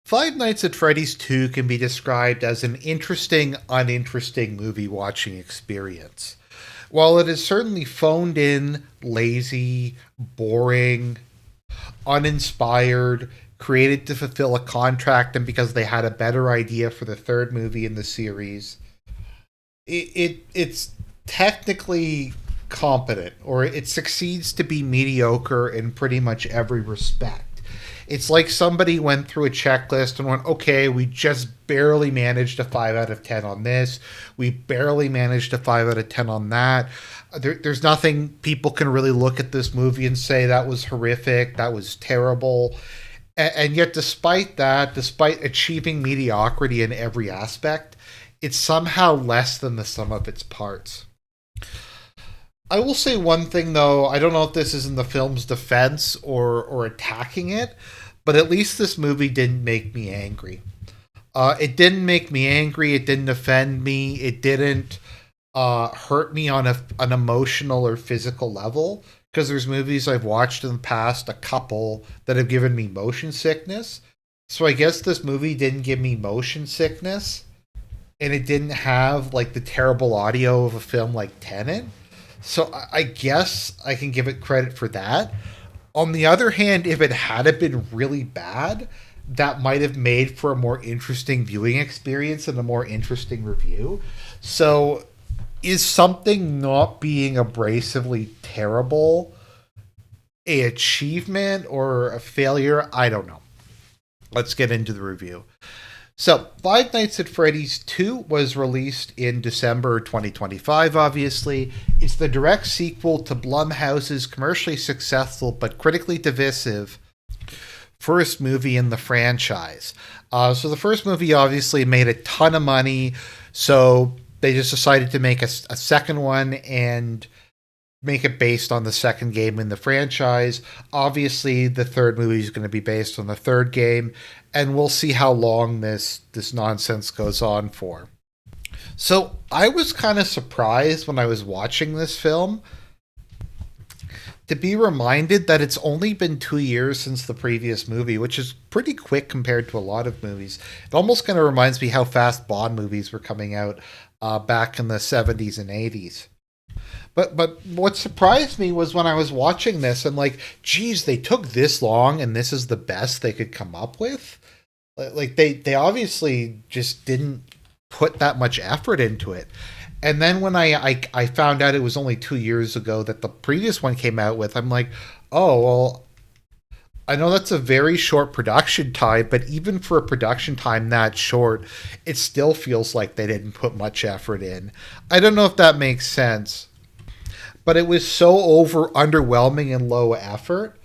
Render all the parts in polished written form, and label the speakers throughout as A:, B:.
A: Five Nights at Freddy's 2 can be described as an interesting, uninteresting movie watching experience. While it is certainly phoned in, lazy, boring, uninspired, created to fulfill a contract and because they had a better idea for the third movie in the series, it's technically competent, or it succeeds to be mediocre in pretty much every respect. It's like somebody went through a checklist and went, okay, we just barely managed a 5 out of 10 on this. We barely managed a 5 out of 10 on that. There's nothing people can really look at this movie and say that was horrific, that was terrible. And yet, despite that, despite achieving mediocrity in every aspect, it's somehow less than the sum of its parts. I will say one thing though. I don't know if this is in the film's defense or attacking it, but at least this movie didn't make me angry. It didn't make me angry. It didn't offend me. It didn't hurt me on an emotional or physical level. Because there's movies I've watched in the past, a couple, that have given me motion sickness. So I guess this movie didn't give me motion sickness, and it didn't have like the terrible audio of a film like Tenet. So I guess I can give it credit for that. On the other hand, if it had been really bad, that might have made for a more interesting viewing experience and a more interesting review. So is something not being abrasively terrible a achievement or a failure? I don't know. Let's get into the review. So, Five Nights at Freddy's 2 was released in December 2025, obviously. It's the direct sequel to Blumhouse's commercially successful but critically divisive first movie in the franchise. So the first movie obviously made a ton of money, so they just decided to make a second one and make it based on the second game in the franchise. Obviously, the third movie is going to be based on the third game, and we'll see how long this nonsense goes on for. So I was kind of surprised when I was watching this film to be reminded that it's only been 2 years since the previous movie, which is pretty quick compared to a lot of movies. It almost kind of reminds me how fast Bond movies were coming out back in the 70s and 80s. But what surprised me was when I was watching this and like, geez, they took this long and this is the best they could come up with. Like they obviously just didn't put that much effort into it. And then when I found out it was only 2 years ago that the previous one came out with, I'm like, oh, well, I know that's a very short production time, but even for a production time that short, it still feels like they didn't put much effort in. I don't know if that makes sense, but it was so underwhelming and low effort.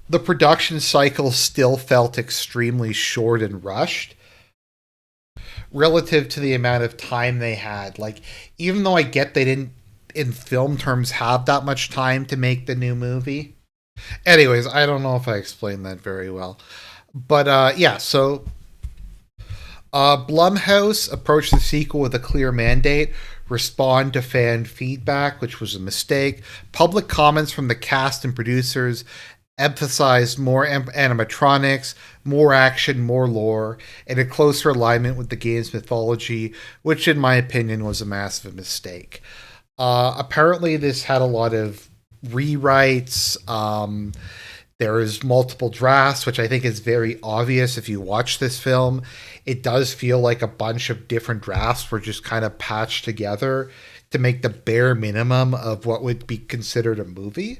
A: The production cycle still felt extremely short and rushed relative to the amount of time they had. Like, even though I get they didn't, in film terms, have that much time to make the new movie. Anyways, I don't know if I explained that very well. But yeah, so Blumhouse approached the sequel with a clear mandate: respond to fan feedback, which was a mistake. Public comments from the cast and producers emphasized more animatronics, more action, more lore, and a closer alignment with the game's mythology, which in my opinion was a massive mistake. Apparently this had a lot of rewrites. There is multiple drafts, which I think is very obvious if you watch this film. It does feel like a bunch of different drafts were just kind of patched together to make the bare minimum of what would be considered a movie.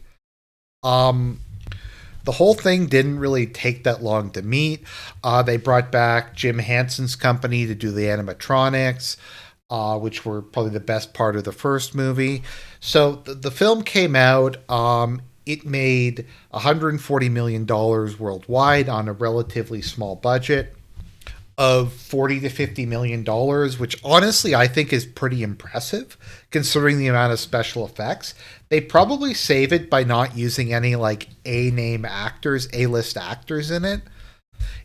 A: The whole thing didn't really take that long to meet. They brought back Jim Henson's company to do the animatronics, which were probably the best part of the first movie. So the film came out. It made $140 million worldwide on a relatively small budget of $40 to $50 million, which honestly I think is pretty impressive considering the amount of special effects. They probably save it by not using any like A-name actors, A-list actors in it.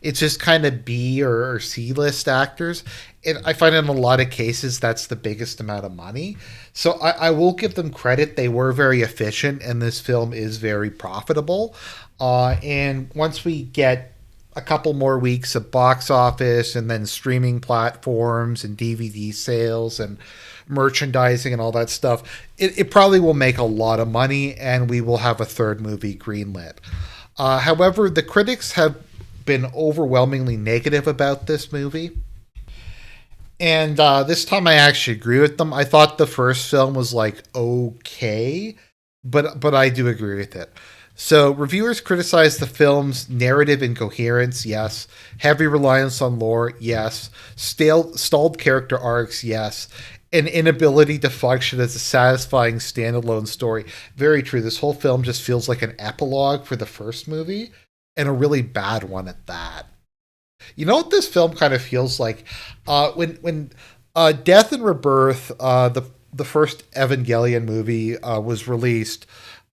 A: It's just kind of B or C-list actors. And I find in a lot of cases that's the biggest amount of money. So I will give them credit. They were very efficient and this film is very profitable. And once we get a couple more weeks of box office and then streaming platforms and DVD sales and merchandising and all that stuff, it probably will make a lot of money and we will have a third movie greenlit. However, the critics have been overwhelmingly negative about this movie. And this time I actually agree with them. I thought the first film was like okay, but I do agree with it. So reviewers criticize the film's narrative incoherence, yes. Heavy reliance on lore, yes. Stalled character arcs, yes. An inability to function as a satisfying standalone story. Very true. This whole film just feels like an epilogue for the first movie, and a really bad one at that. You know what this film kind of feels like? When Death and Rebirth, the first Evangelion movie, was released,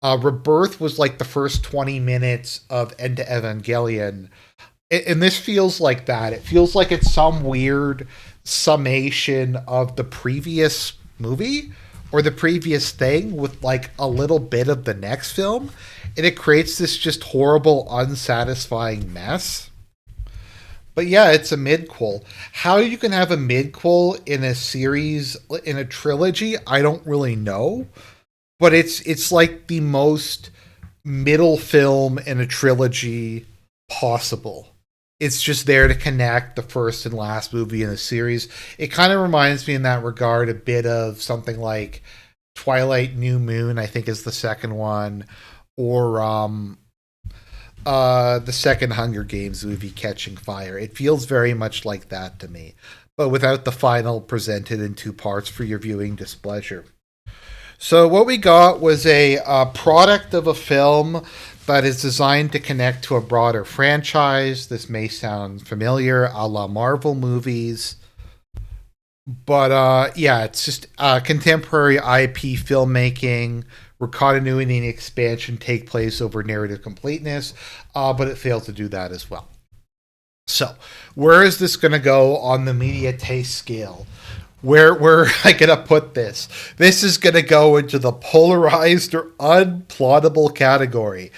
A: Rebirth was like the first 20 minutes of End to Evangelion. And this feels like that. It feels like it's some weird summation of the previous movie or the previous thing with like a little bit of the next film. And it creates this just horrible, unsatisfying mess. But yeah, it's a midquel. How you can have a midquel in a series, in a trilogy, I don't really know. But it's like the most middle film in a trilogy possible. It's just there to connect the first and last movie in the series. It kind of reminds me in that regard a bit of something like Twilight New Moon, I think is the second one, or the second Hunger Games movie, Catching Fire. It feels very much like that to me, but without the final presented in two parts for your viewing displeasure. So what we got was a product of a film that is designed to connect to a broader franchise. This may sound familiar, a la Marvel movies. But yeah, it's just contemporary IP filmmaking where continuity and expansion take place over narrative completeness, but it failed to do that as well. So, where is this going to go on the media taste scale? Where am I going to put this? This is going to go into the polarized or unplottable category.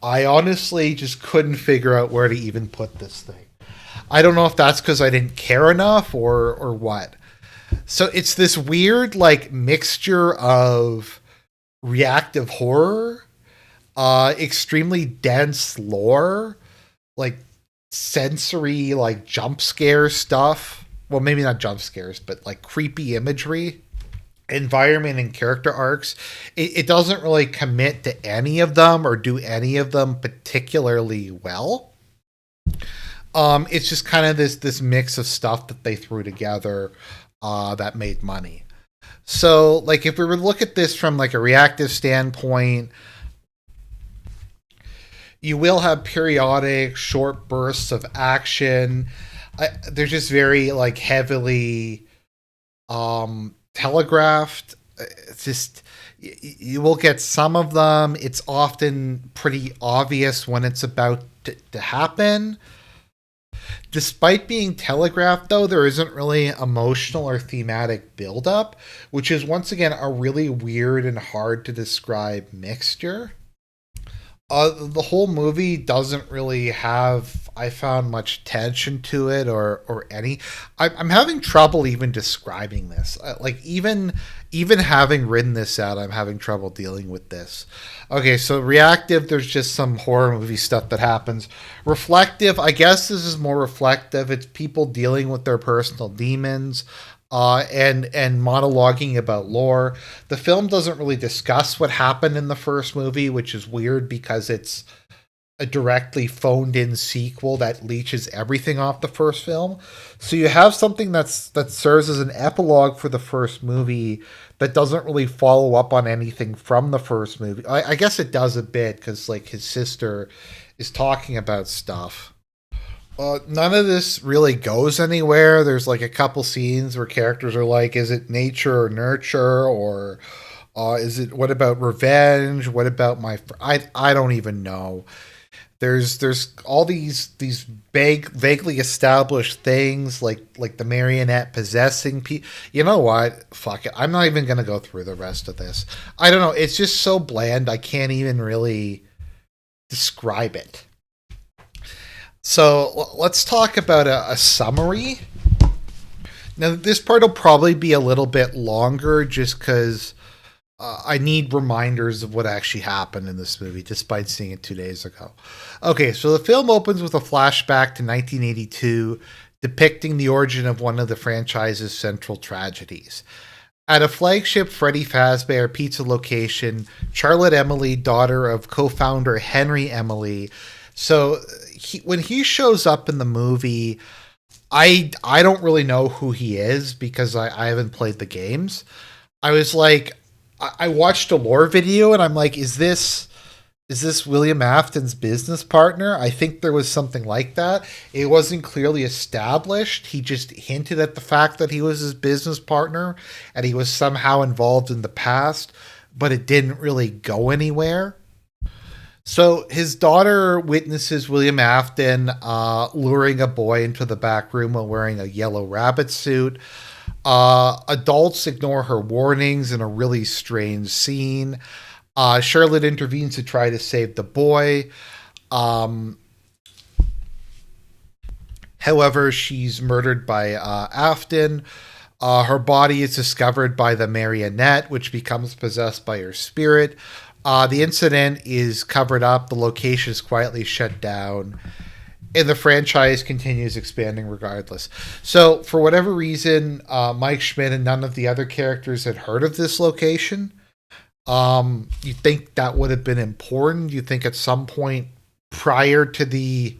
A: I honestly just couldn't figure out where to even put this thing. I don't know if that's because I didn't care enough or what. So it's this weird like mixture of reactive horror, extremely dense lore, like sensory like jump scare stuff. Well, maybe not jump scares, but like creepy imagery, environment, and character arcs. It doesn't really commit to any of them or do any of them particularly well. It's just kind of this mix of stuff that they threw together that made money. So, like, if we were to look at this from like a reactive standpoint, you will have periodic short bursts of action. They're just very like heavily telegraphed. It's just you will get some of them. It's often pretty obvious when it's about to happen. Despite being telegraphed, though, there isn't really emotional or thematic buildup, which is once again a really weird and hard to describe mixture. The whole movie doesn't really have, I found, much tension to it or any. I'm having trouble even describing this. Like even having written this out, I'm having trouble dealing with this. Okay, so reactive, there's just some horror movie stuff that happens. Reflective, I guess this is more reflective. It's people dealing with their personal demons. And monologuing about lore. The film doesn't really discuss what happened in the first movie, which is weird because it's a directly phoned in sequel that leeches everything off the first film. So you have something that serves as an epilogue for the first movie that doesn't really follow up on anything from the first movie. I guess it does a bit because like his sister is talking about stuff. None of this really goes anywhere. There's like a couple scenes where characters are like, is it nature or nurture? Or is it, what about revenge? What about I don't even know. There's all these vaguely established things like the marionette possessing people. You know what? Fuck it. I'm not even going to go through the rest of this. I don't know. It's just so bland. I can't even really describe it. So let's talk about a summary. Now, this part will probably be a little bit longer just because I need reminders of what actually happened in this movie, despite seeing it 2 days ago. Okay, so the film opens with a flashback to 1982, depicting the origin of one of the franchise's central tragedies. At a flagship Freddy Fazbear pizza location, Charlotte Emily, daughter of co-founder Henry Emily, when he shows up in the movie, I don't really know who he is because I haven't played the games. I was like, I watched a lore video and I'm like, is this William Afton's business partner? I think there was something like that. It wasn't clearly established. He just hinted at the fact that he was his business partner and he was somehow involved in the past, but it didn't really go anywhere. So his daughter witnesses William Afton luring a boy into the back room while wearing a yellow rabbit suit. Adults ignore her warnings in a really strange scene. Charlotte intervenes to try to save the boy. Um, However, she's murdered by Afton. Her body is discovered by the marionette, which becomes possessed by her spirit. The incident is covered up, the location is quietly shut down, and the franchise continues expanding regardless. So, for whatever reason, Mike Schmidt and none of the other characters had heard of this location. You think that would have been important? You think at some point prior to the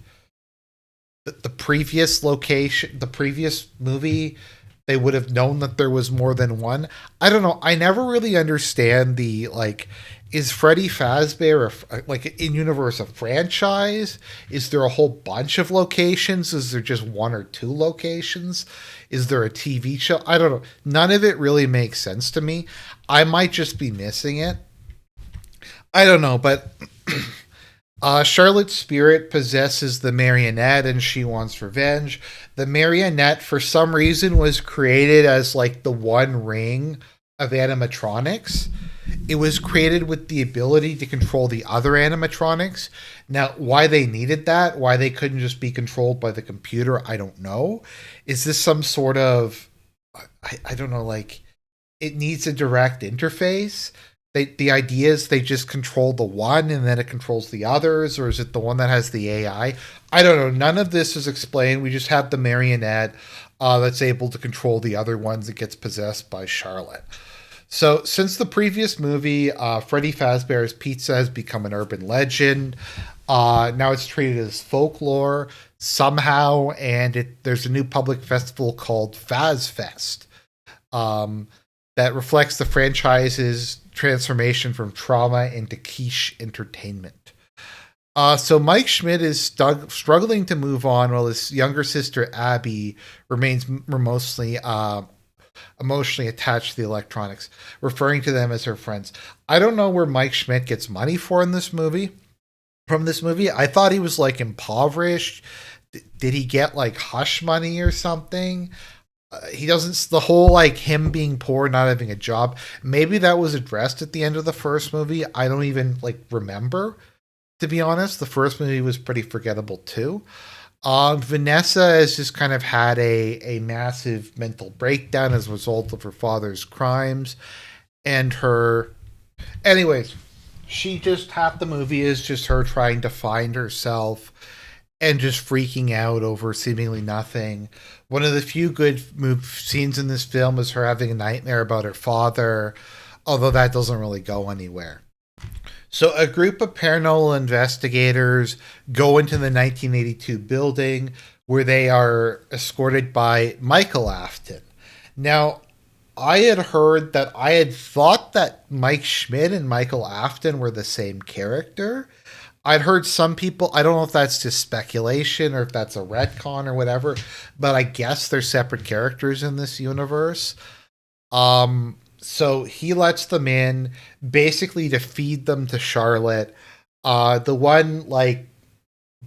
A: previous location, the previous movie, they would have known that there was more than one? I don't know. I never really understand the like. Is Freddy Fazbear like in universe a franchise? Is there a whole bunch of locations? Is there just one or two locations? Is there a TV show? I don't know. None of it really makes sense to me. I might just be missing it. I don't know, but Charlotte's spirit possesses the marionette and she wants revenge. The marionette, for some reason, was created as like the one ring of animatronics. It was created with the ability to control the other animatronics. Now, why they needed that, why they couldn't just be controlled by the computer, I don't know. Is this some sort of, I don't know, like, it needs a direct interface? The idea is they just control the one and then it controls the others, or is it the one that has the AI? I don't know. None of this is explained. We just have the marionette that's able to control the other ones that gets possessed by Charlotte. So, since the previous movie, Freddy Fazbear's Pizza has become an urban legend. Now it's treated as folklore somehow, and there's a new public festival called FazFest that reflects the franchise's transformation from trauma into quiche entertainment. So Mike Schmidt is struggling to move on while his younger sister Abby remains mostly emotionally attached to the electronics, referring to them as her friends. I don't know where Mike Schmidt gets money for in this movie. From this movie, I thought he was like impoverished. Did he get like hush money or something? He doesn't. The whole like him being poor, not having a job. Maybe that was addressed at the end of the first movie. I don't even like remember. To be honest, the first movie was pretty forgettable too. Vanessa has just kind of had a massive mental breakdown as a result of her father's crimes and her. Anyways, she just half the movie is just her trying to find herself and just freaking out over seemingly nothing. One of the few good scenes in this film is her having a nightmare about her father, although that doesn't really go anywhere. So, a group of paranormal investigators go into the 1982 building where they are escorted by Michael Afton. Now, I had heard that I had thought that Mike Schmidt and Michael Afton were the same character. I'd heard some people, I don't know if that's just speculation or if that's a retcon or whatever, but I guess they're separate characters in this universe. So he lets them in basically to feed them to Charlotte. The one like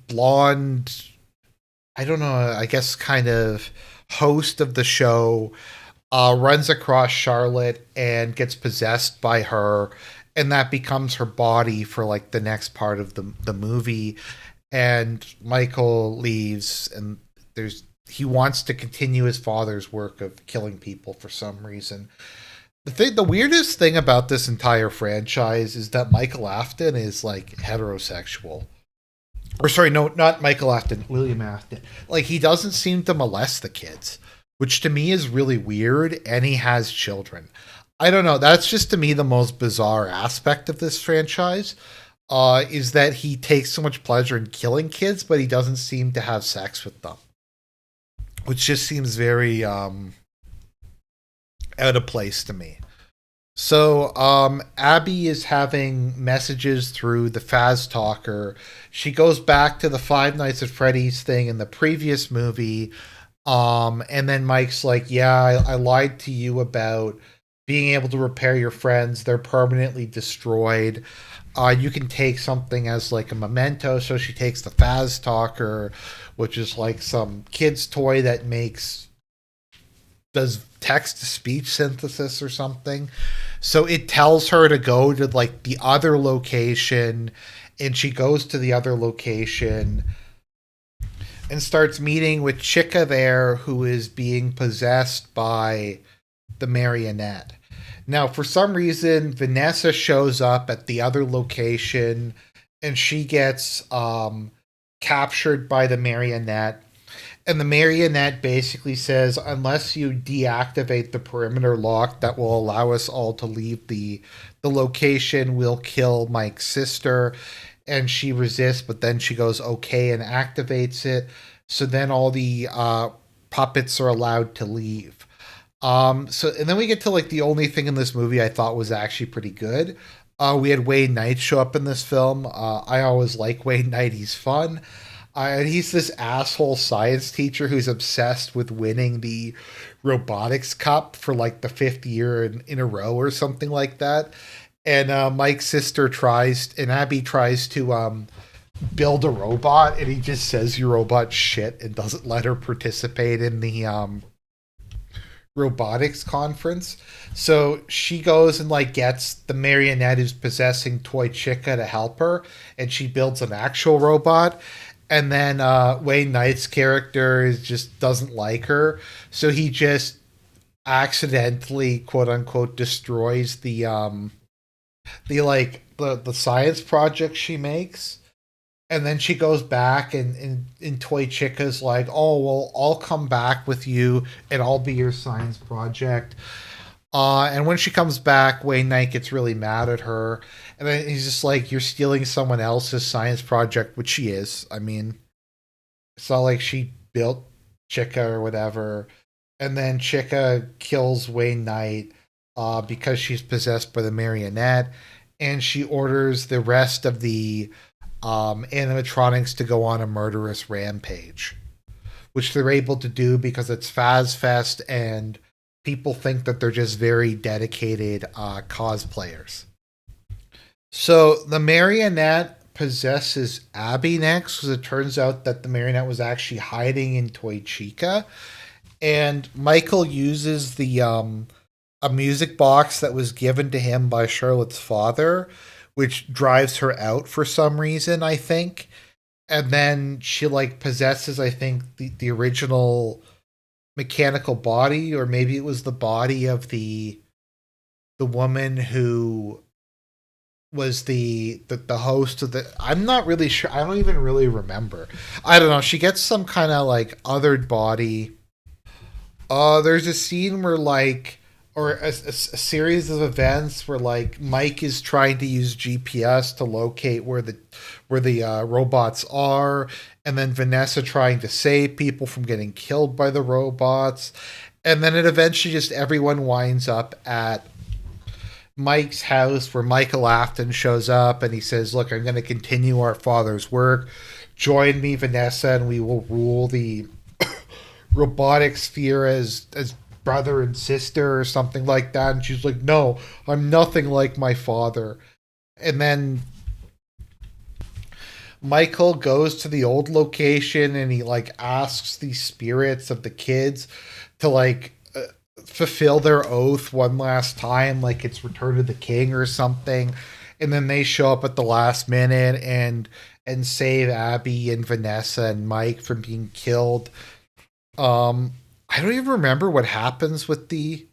A: blonde, I don't know, I guess kind of host of the show runs across Charlotte and gets possessed by her, and that becomes her body for like the next part of the movie. and Michael leaves, and he wants to continue his father's work of killing people for some reason. The weirdest thing about this entire franchise is that Michael Afton is like heterosexual. Or sorry, no, not Michael Afton, William Afton. Like he doesn't seem to molest the kids, which to me is really weird, and he has children. I don't know. That's just to me the most bizarre aspect of this franchise. Is that he takes so much pleasure in killing kids, but he doesn't seem to have sex with them, which just seems very out of place to me. So, Abby is having messages through the Faz Talker. She goes back to the Five Nights at Freddy's thing in the previous movie. And then Mike's like, yeah, I lied to you about being able to repair your friends. They're permanently destroyed. You can take something as like a memento. So she takes the Faz Talker, which is like some kid's toy that does text to speech synthesis or something. So it tells her to go to like the other location, and she goes to the other location and starts meeting with Chica there, who is being possessed by the marionette. Now, for some reason, Vanessa shows up at the other location, and she gets captured by the marionette. And the marionette basically says, unless you deactivate the perimeter lock that will allow us all to leave the location, we'll kill Mike's sister. And she resists, but then she goes okay and activates it. So then all the puppets are allowed to leave. And then we get to like the only thing in this movie I thought was actually pretty good. We had Wayne Knight show up in this film. I always like Wayne Knight. He's fun. And he's this asshole science teacher who's obsessed with winning the robotics cup for like the fifth year in a row or something like that. And Mike's sister Abby tries to build a robot, and he just says your robot's shit and doesn't let her participate in the robotics conference. So she goes and like gets the marionette who's possessing Toy Chica to help her, and she builds an actual robot. And then Wayne Knight's character just doesn't like her, so he just accidentally, quote unquote, destroys the science project she makes. And then she goes back, and Toy Chica's like, oh, well, I'll come back with you and I'll be your science project. And when she comes back, Wayne Knight gets really mad at her. And then he's just like, you're stealing someone else's science project, which she is. I mean, it's not like she built Chica or whatever. And then Chica kills Wayne Knight because she's possessed by the marionette. And she orders the rest of the animatronics to go on a murderous rampage, which they're able to do because it's Faz Fest and people think that they're just very dedicated cosplayers. So the marionette possesses Abby next, because it turns out that the marionette was actually hiding in Toy Chica. And Michael uses the a music box that was given to him by Charlotte's father, which drives her out for some reason, I think. And then she like possesses, I think, the original mechanical body, or maybe it was the body of the woman who was the host of the, I'm not really sure. I don't even really remember. I don't know. She gets some kind of like othered body. There's a scene where like, or a series of events where like Mike is trying to use GPS to locate where the robots are, and then Vanessa trying to save people from getting killed by the robots, and then it eventually just everyone winds up at Mike's house, where Michael Afton shows up and he says, "Look, I'm going to continue our father's work. Join me, Vanessa, and we will rule the robotic sphere as brother and sister," or something like that. And she's like, "No, I'm nothing like my father." And then Michael goes to the old location and he like asks the spirits of the kids to like fulfill their oath one last time, like it's Return of the King or something. And then they show up at the last minute, and and save Abby and Vanessa and Mike from being killed. I don't even remember what happens with the.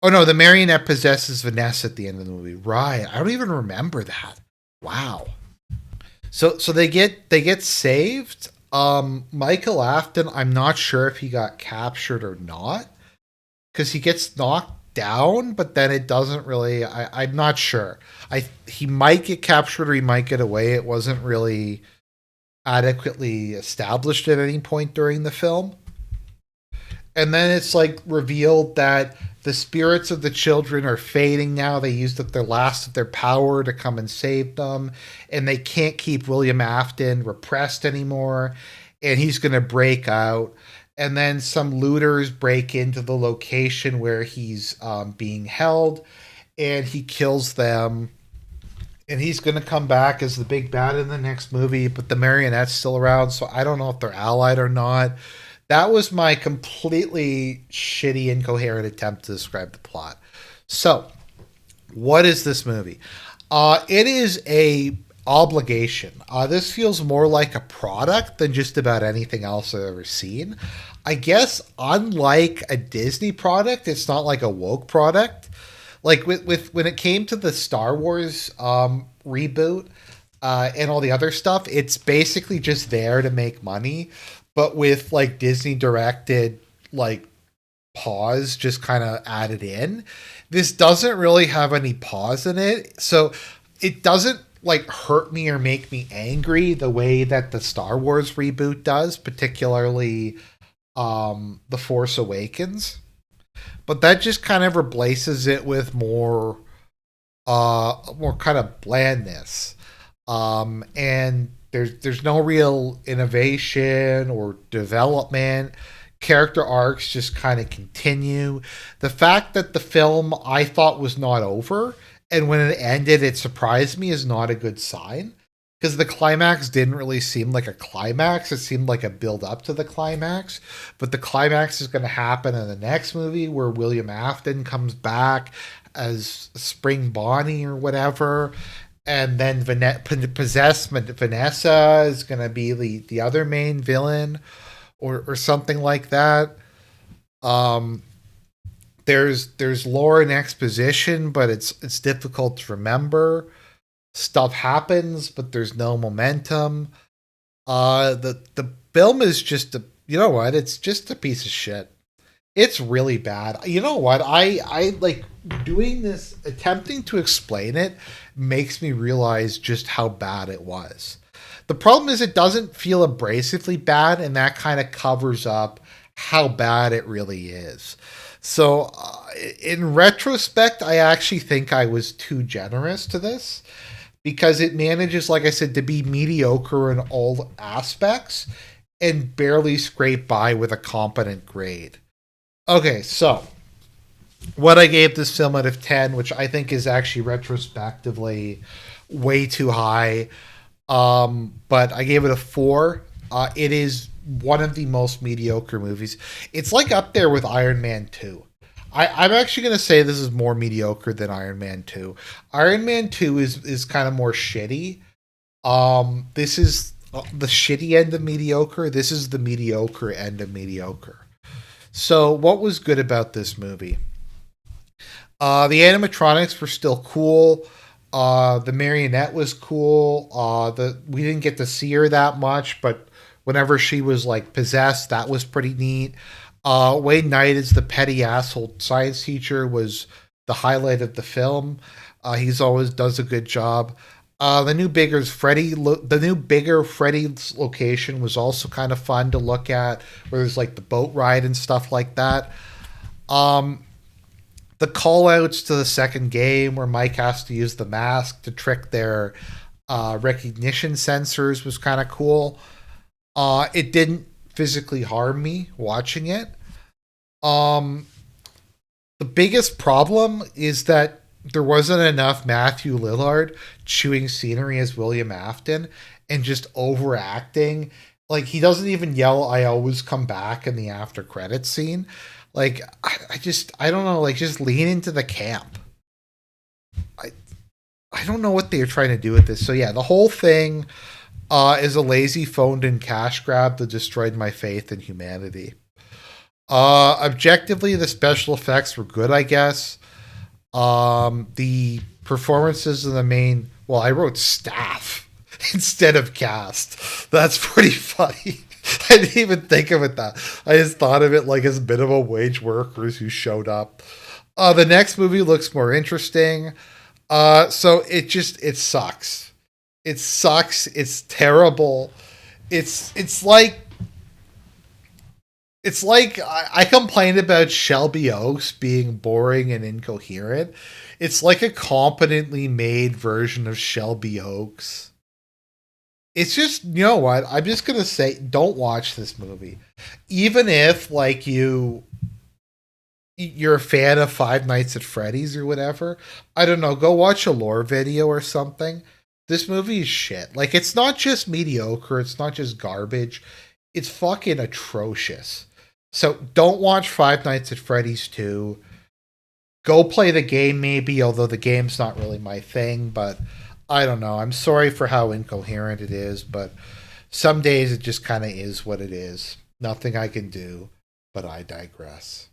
A: Oh no, the marionette possesses Vanessa at the end of the movie. Right. I don't even remember that. Wow. So they get saved. Michael Afton, I'm not sure if he got captured or not. Because he gets knocked down, but then it doesn't really. I'm not sure. He might get captured or he might get away. It wasn't really adequately established at any point during the film. And then it's like revealed that the spirits of the children are fading now. They used up their last of their power to come and save them, and they can't keep William Afton repressed anymore, and he's going to break out. And then some looters break into the location where he's being held, and he kills them. And he's going to come back as the big bad in the next movie, but the marionette's still around, so I don't know if they're allied or not. That was my completely shitty, incoherent attempt to describe the plot. So, what is this movie? It is a obligation. This feels more like a product than just about anything else I've ever seen. I guess, unlike a Disney product, it's not like a woke product. Like with when it came to the Star Wars reboot and all the other stuff, it's basically just there to make money. But with like Disney directed like pause just kind of added in, this doesn't really have any pause in it. So it doesn't like hurt me or make me angry the way that the Star Wars reboot does, particularly The Force Awakens. But that just kind of replaces it with more kind of blandness. And there's no real innovation or development. Character arcs just kind of continue. The fact that the film I thought was not over, and when it ended it surprised me, is not a good sign. Because the climax didn't really seem like a climax. It seemed like a build up to the climax. But the climax is going to happen in the next movie where William Afton comes back as Spring Bonnie or whatever. And then possessed Vanessa is going to be the other main villain or something like that. There's lore and exposition, but it's difficult to remember. Stuff happens, but there's no momentum. The film is just you know what? It's just a piece of shit. It's really bad. You know what? I like doing this, attempting to explain it makes me realize just how bad it was. The problem is it doesn't feel abrasively bad, and that kind of covers up how bad it really is. So, in retrospect, I actually think I was too generous to this because it manages, like I said, to be mediocre in all aspects and barely scrape by with a competent grade. Okay, so what I gave this film out of 10, which I think is actually retrospectively way too high, but I gave it a 4. It is one of the most mediocre movies. It's like up there with Iron Man 2. I'm actually going to say this is more mediocre than Iron Man 2. Iron Man 2 is kind of more shitty. This is the shitty end of mediocre. This is the mediocre end of mediocre. So what was good about this movie? The animatronics were still cool. The marionette was cool. We didn't get to see her that much, but whenever she was like possessed, that was pretty neat. Wayne Knight as the petty asshole science teacher was the highlight of the film. He's always does a good job. The new bigger Freddy's location was also kind of fun to look at, where there's like the boat ride and stuff like that. The call outs to the second game where Mike has to use the mask to trick their recognition sensors was kind of cool. It didn't physically harm me watching it. The biggest problem is that there wasn't enough Matthew Lillard chewing scenery as William Afton and just overacting. Like, he doesn't even yell, "I always come back" in the after credits scene. Like, I don't know, like, just lean into the camp. I don't know what they're trying to do with this. So yeah, the whole thing, is a lazy phoned in cash grab that destroyed my faith in humanity. Objectively, the special effects were good, I guess. The performances of the main, well, I wrote staff instead of cast. That's pretty funny. I didn't even think of it that. I just thought of it like as minimum wage workers who showed up. The next movie looks more interesting. So it sucks. It sucks. It's terrible. It's like I complained about Shelby Oaks being boring and incoherent. It's like a competently made version of Shelby Oaks. It's just, you know what? I'm just gonna say, don't watch this movie, even if like you're a fan of Five Nights at Freddy's or whatever. I don't know. Go watch a lore video or something. This movie is shit. Like, it's not just mediocre. It's not just garbage. It's fucking atrocious. So don't watch Five Nights at Freddy's 2. Go play the game maybe, although the game's not really my thing, but I don't know. I'm sorry for how incoherent it is, but some days it just kind of is what it is. Nothing I can do, but I digress.